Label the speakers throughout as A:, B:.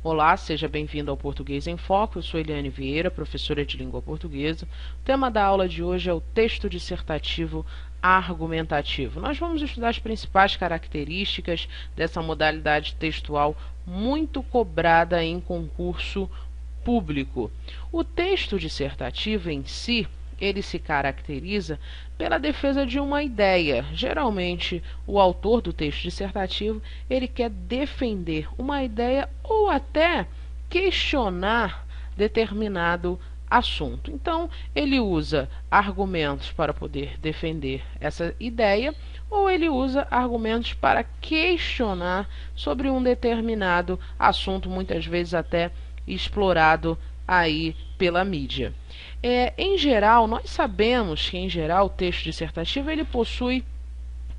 A: Olá, seja bem-vindo ao Português em Foco. Eu sou Eliane Vieira, professora de língua portuguesa. O tema da aula de hoje é o texto dissertativo argumentativo. Nós vamos estudar as principais características dessa modalidade textual muito cobrada em concurso público. O texto dissertativo em si, ele se caracteriza pela defesa de uma ideia. Geralmente, o autor do texto dissertativo, ele quer defender uma ideia ou até questionar determinado assunto. Então, ele usa argumentos para poder defender essa ideia, ou ele usa argumentos para questionar sobre um determinado assunto, muitas vezes até explorado aí pela mídia. Em geral, nós sabemos que, em geral, o texto dissertativo ele possui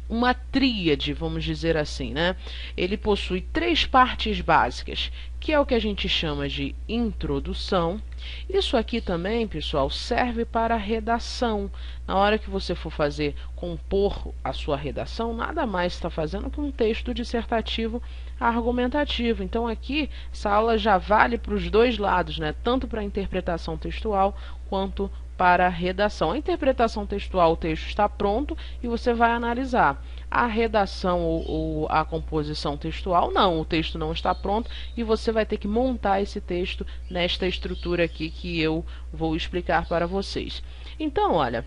A: uma tríade, vamos dizer assim, né? Ele possui três partes básicas, que é o que a gente chama de introdução. Isso aqui também, pessoal, serve para redação. Na hora que você for compor a sua redação, nada mais está fazendo que um texto dissertativo argumentativo. Então aqui, essa aula já vale para os dois lados, né? Tanto para a interpretação textual quanto para a redação. A interpretação textual, o texto está pronto e você vai analisar. A redação ou a composição textual, não, o texto não está pronto e você vai ter que montar esse texto nesta estrutura aqui que eu vou explicar para vocês. Então, olha,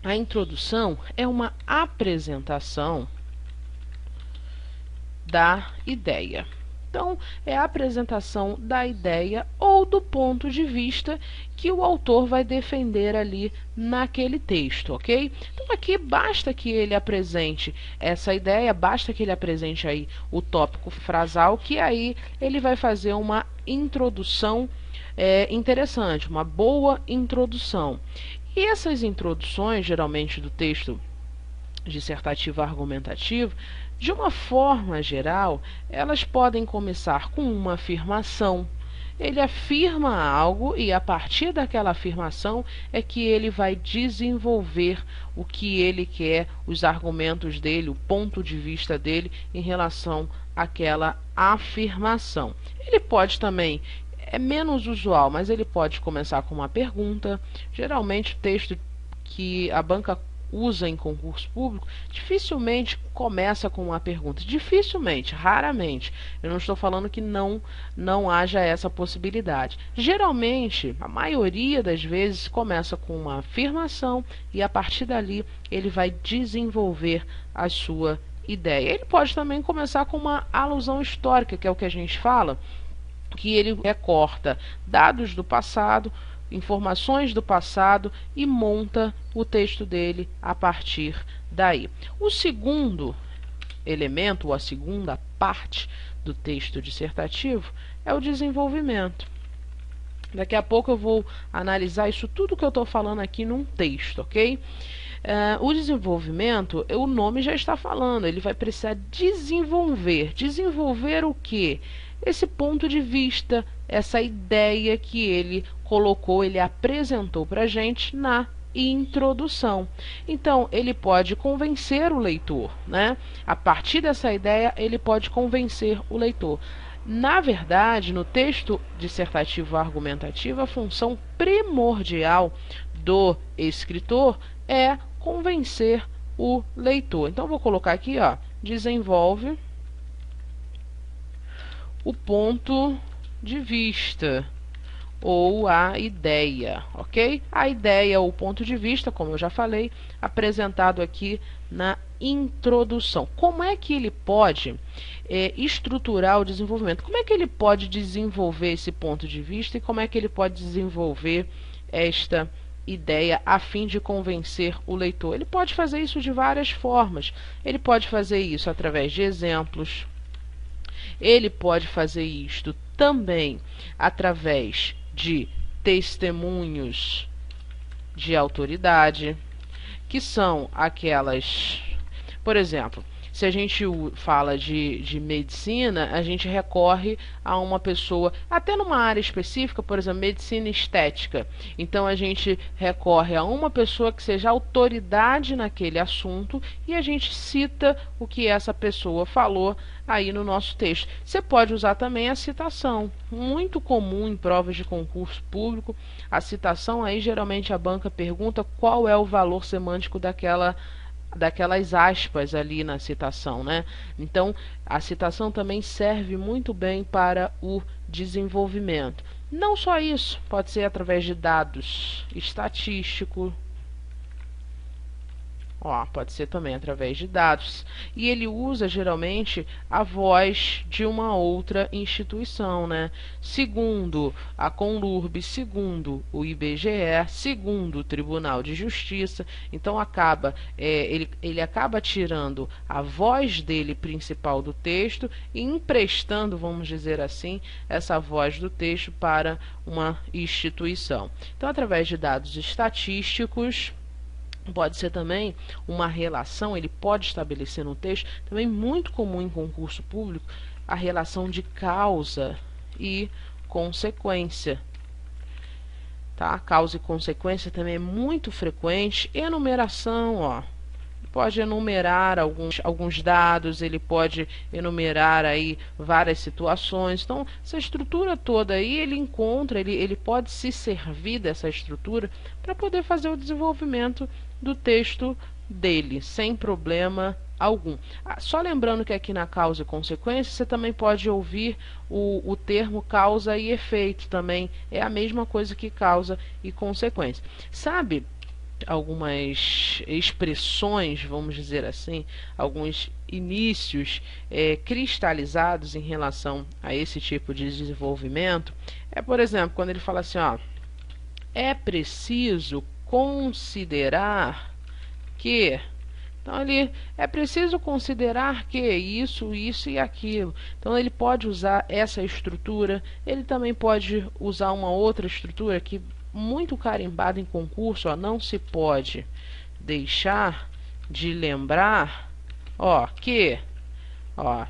A: a introdução é uma apresentação da ideia. Então, é a apresentação da ideia ou do ponto de vista que o autor vai defender ali naquele texto, ok? Então, aqui basta que ele apresente essa ideia, basta que ele apresente aí o tópico frasal, que aí ele vai fazer uma introdução interessante, uma boa introdução. E essas introduções, geralmente do texto dissertativo argumentativo, de uma forma geral, elas podem começar com uma afirmação. Ele afirma algo e a partir daquela afirmação é que ele vai desenvolver o que ele quer, os argumentos dele, o ponto de vista dele em relação àquela afirmação. Ele pode também, é menos usual, mas ele pode começar com uma pergunta. Geralmente o texto que a banca usa em concurso público dificilmente começa com uma pergunta, dificilmente, raramente. Eu não estou falando que não haja essa possibilidade. Geralmente, a maioria das vezes começa com uma afirmação e a partir dali ele vai desenvolver a sua ideia. Ele pode também começar com uma alusão histórica, que é o que a gente fala, que ele recorta dados do passado, informações do passado e monta o texto dele a partir daí. O segundo elemento, ou a segunda parte do texto dissertativo, é o desenvolvimento. Daqui a pouco eu vou analisar isso tudo que eu estou falando aqui num texto, ok? O desenvolvimento, o nome já está falando, ele vai precisar desenvolver. Desenvolver o quê? Esse ponto de vista, essa ideia que ele colocou, ele apresentou para a gente na introdução. Então, ele pode convencer o leitor, né? A partir dessa ideia, ele pode convencer o leitor. Na verdade, no texto dissertativo argumentativo, a função primordial do escritor é convencer o leitor. Então, vou colocar aqui, ó, desenvolve o ponto de vista ou a ideia, ok? A ideia ou o ponto de vista, como eu já falei, apresentado aqui na introdução. Como é que ele pode estruturar o desenvolvimento? Como é que ele pode desenvolver esse ponto de vista e como é que ele pode desenvolver esta ideia a fim de convencer o leitor? Ele pode fazer isso de várias formas. Ele pode fazer isso através de exemplos. Ele pode fazer isto também através de testemunhos de autoridade, que são aquelas... Por exemplo, se a gente fala de medicina, a gente recorre a uma pessoa, até numa área específica, por exemplo, medicina estética. Então a gente recorre a uma pessoa que seja autoridade naquele assunto e a gente cita o que essa pessoa falou aí no nosso texto. Você pode usar também a citação, muito comum em provas de concurso público. A citação aí geralmente a banca pergunta qual é o valor semântico daquelas aspas ali na citação, né? Então, a citação também serve muito bem para o desenvolvimento. Não só isso, pode ser através de dados estatísticos. Pode ser também através de dados. E ele usa geralmente a voz de uma outra instituição, né? Segundo a Conlurb, segundo o IBGE, segundo o Tribunal de Justiça. Então ele acaba tirando a voz dele principal do texto e emprestando, vamos dizer assim, essa voz do texto para uma instituição. Então, através de dados estatísticos, pode ser também uma relação, ele pode estabelecer no texto, também muito comum em concurso público, a relação de causa e consequência. Tá? Causa e consequência também é muito frequente. Enumeração, pode enumerar alguns dados, ele pode enumerar aí várias situações. Então, essa estrutura toda aí ele pode se servir dessa estrutura para poder fazer o desenvolvimento do texto dele, sem problema algum. Só lembrando que aqui na causa e consequência, você também pode ouvir o termo causa e efeito também. É a mesma coisa que causa e consequência. Sabe algumas expressões, vamos dizer assim, alguns inícios cristalizados em relação a esse tipo de desenvolvimento? Por exemplo, quando ele fala assim, é preciso considerar que... Então, é preciso considerar que isso, isso e aquilo. Então, ele pode usar essa estrutura. Ele também pode usar uma outra estrutura que muito carimbada em concurso, não se pode deixar de lembrar, que...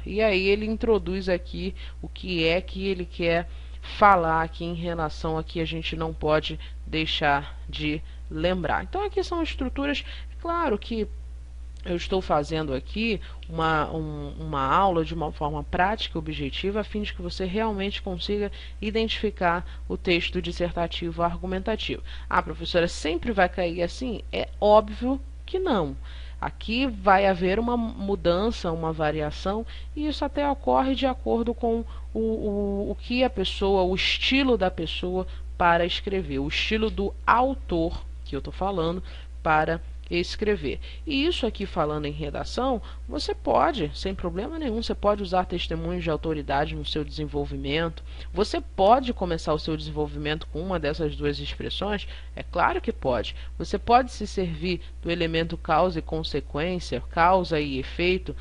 A: e aí ele introduz aqui o que é que ele quer falar aqui em relação a que a gente não pode deixar de lembrar. Então, aqui são estruturas, claro que eu estou fazendo aqui uma aula de uma forma prática e objetiva, a fim de que você realmente consiga identificar o texto dissertativo argumentativo. Professora, sempre vai cair assim? É óbvio que não. Aqui vai haver uma mudança, uma variação, e isso até ocorre de acordo com o que a pessoa, o estilo da pessoa para escrever, o estilo do autor que eu estou falando para escrever. E isso aqui falando em redação, você pode, sem problema nenhum, você pode usar testemunhos de autoridade no seu desenvolvimento. Você pode começar o seu desenvolvimento com uma dessas duas expressões? É claro que pode. Você pode se servir do elemento causa e consequência, causa e efeito,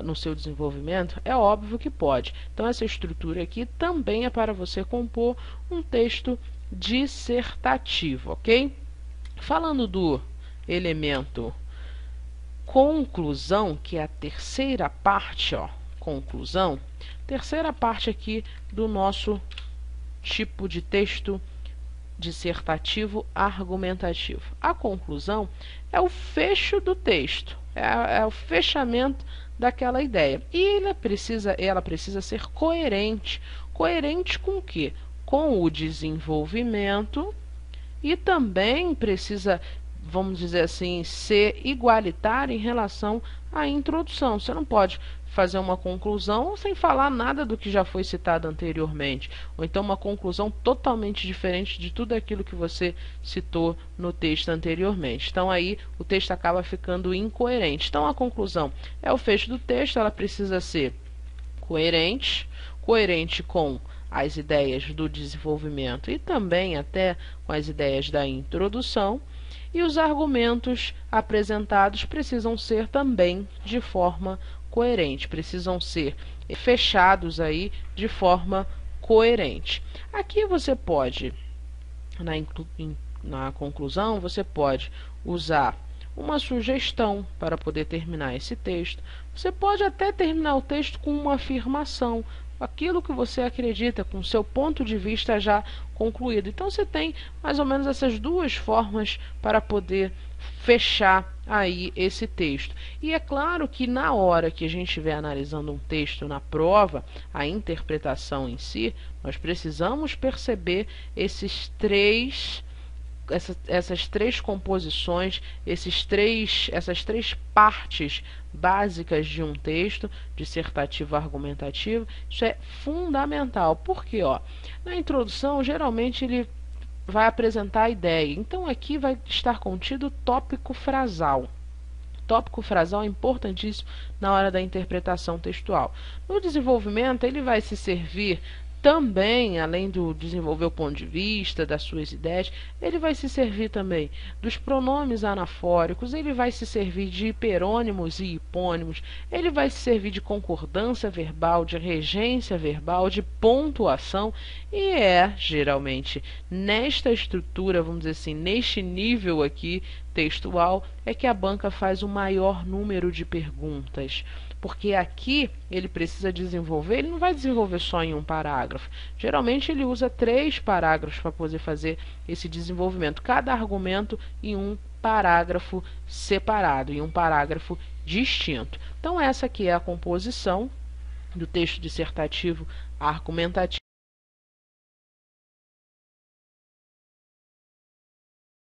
A: no seu desenvolvimento? É óbvio que pode. Então, essa estrutura aqui também é para você compor um texto dissertativo, ok? Falando do elemento conclusão, que é a terceira parte, conclusão, terceira parte aqui do nosso tipo de texto dissertativo argumentativo. A conclusão é o fecho do texto, é o fechamento daquela ideia. E ela precisa ser coerente. Coerente com o quê? Com o desenvolvimento, e também precisa, vamos dizer assim, ser igualitário em relação à introdução. Você não pode fazer uma conclusão sem falar nada do que já foi citado anteriormente, ou então uma conclusão totalmente diferente de tudo aquilo que você citou no texto anteriormente. Então aí o texto acaba ficando incoerente. Então a conclusão é o fecho do texto, ela precisa ser coerente, coerente com as ideias do desenvolvimento e também até com as ideias da introdução, e os argumentos apresentados precisam ser também de forma coerente, precisam ser fechados aí de forma coerente. Aqui você pode, na conclusão, você pode usar uma sugestão para poder terminar esse texto. Você pode até terminar o texto com uma afirmação, aquilo que você acredita, com seu ponto de vista já concluído. Então você tem mais ou menos essas duas formas para poder fechar aí esse texto. E é claro que na hora que a gente estiver analisando um texto na prova, a interpretação em si, nós precisamos perceber essas três composições, essas três partes básicas de um texto dissertativo argumentativo. Isso é fundamental, porque na introdução geralmente ele vai apresentar a ideia, então aqui vai estar contido o tópico frasal. Tópico frasal é importantíssimo na hora da interpretação textual. No desenvolvimento, ele vai se servir também, além do desenvolver o ponto de vista, das suas ideias, ele vai se servir também dos pronomes anafóricos, ele vai se servir de hiperônimos e hipônimos, ele vai se servir de concordância verbal, de regência verbal, de pontuação, e geralmente, nesta estrutura, vamos dizer assim, neste nível aqui textual, é que a banca faz o maior número de perguntas. Porque aqui ele precisa desenvolver, ele não vai desenvolver só em um parágrafo. Geralmente ele usa 3 parágrafos para poder fazer esse desenvolvimento. Cada argumento em um parágrafo separado, em um parágrafo distinto. Então essa aqui é a composição do texto dissertativo argumentativo.